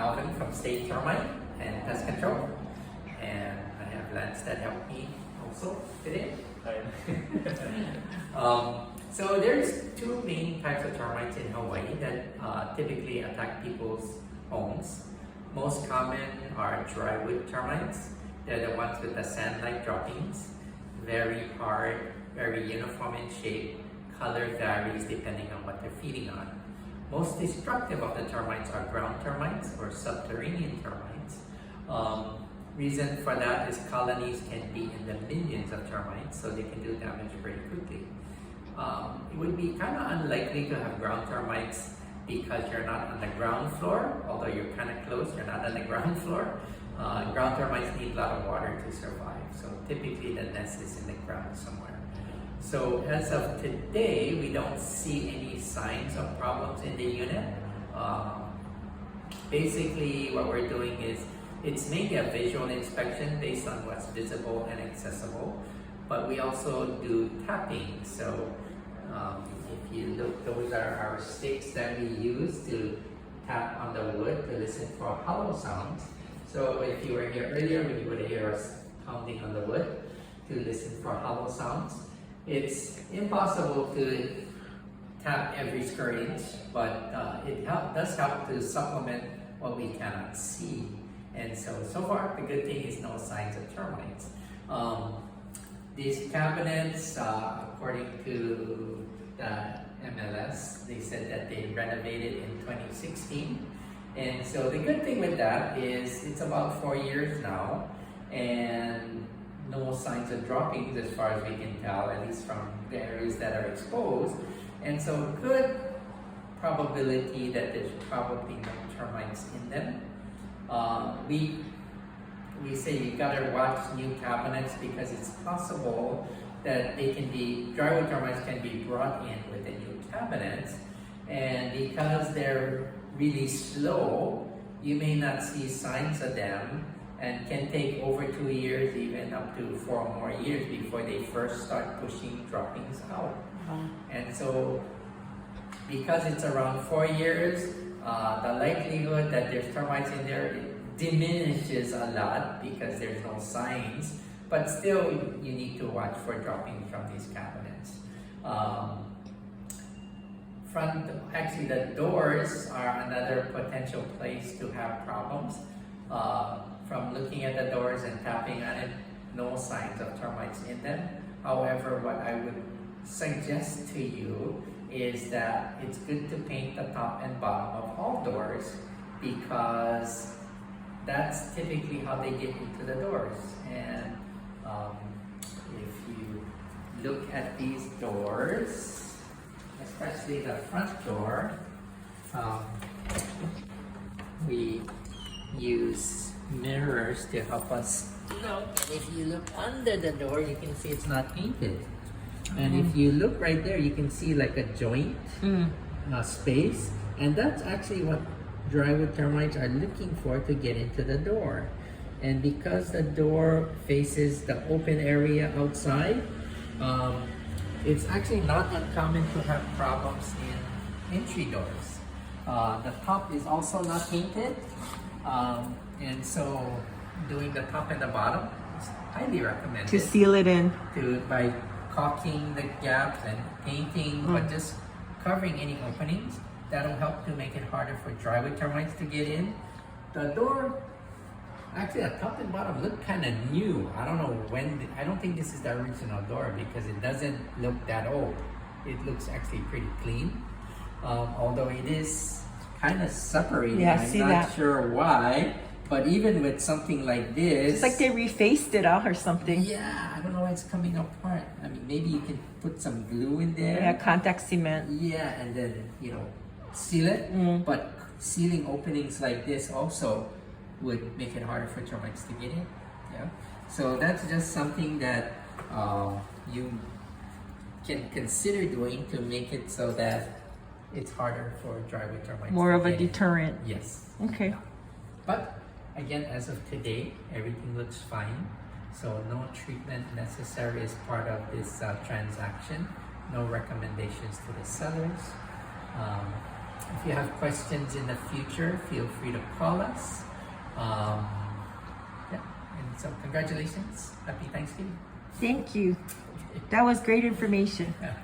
Alvin from State Termite and Pest Control, and I have Lance that helped me also today. So there's two main types of termites in Hawaii that typically attack people's homes. Most common are drywood termites. They're the ones with the sand-like droppings, very hard, very uniform in shape. Color varies depending on what they're feeding on. Most destructive of the termites are ground termites or subterranean termites. Reason for that is colonies can be in the millions of termites, so they can do damage very quickly. It would be kind of unlikely to have ground termites because you're not on the ground floor, although you're kind of close, you're not on the ground floor. Ground termites need a lot of water to survive, so typically the nest is in the ground somewhere. So as of today, we don't see any signs of problems in the unit. Basically, what we're doing is it's mainly a visual inspection based on what's visible and accessible, but we also do tapping. So if you look, those are our sticks that we use to tap on the wood to listen for hollow sounds. So if you were here earlier, you would hear us pounding on the wood to listen for hollow sounds. It's impossible to tap every square inch, but it does help to supplement what we cannot see. And so far, the good thing is no signs of termites. These cabinets, according to the MLS, they said that they renovated in 2016. And so the good thing with that is it's about 4 years now, and no signs of droppings as far as we can tell, at least from the areas that are exposed. And so good probability that there's probably no termites in them. We say you gotta watch new cabinets because it's possible that drywood termites can be brought in with the new cabinets, and because they're really slow, you may not see signs of them, and can take over 2 years, even up to 4 more years before they first start pushing droppings out. And so because it's around 4 years, the likelihood that there's termites in there diminishes a lot because there's no signs, but still you need to watch for droppings from these cabinets. Actually the doors are another potential place to have problems. From looking at the doors and tapping on it, no signs of termites in them. However, what I would suggest to you is that it's good to paint the top and bottom of all doors, because that's typically how they get into the doors. And if you look at these doors, especially the front door, we use mirrors to help us look. And if you look under the door, you can see it's not painted. And if you look right there, you can see like a joint space, and that's actually what drywood termites are looking for to get into the door. And because the door faces the open area outside, it's actually not uncommon to have problems in entry doors. The top is also not painted, and so doing the top and the bottom is highly recommended. To seal it in. By caulking the gaps and painting, but just covering any openings. That'll help to make it harder for drywood termites to get in. The door, actually the top and bottom look kind of new. I don't know I don't think this is the original door because it doesn't look that old. It looks actually pretty clean. Although it is kind of separated. Yeah, I'm not sure why. But even with something like this, it's like they refaced it out or something. Yeah, I don't know why it's coming apart. I mean, maybe you can put some glue in there. Yeah, contact cement. Yeah, and then, seal it. But sealing openings like this also would make it harder for termites to get in. Yeah. So that's just something that you can consider doing to make it so that it's harder for drywood termites. More to of a get in. deterrent. Yes. Okay. But again, as of today, everything looks fine. So no treatment necessary as part of this transaction. No recommendations to the sellers. If you have questions in the future, feel free to call us. Yeah, and so congratulations. Happy Thanksgiving. Thank you. That was great information. Yeah.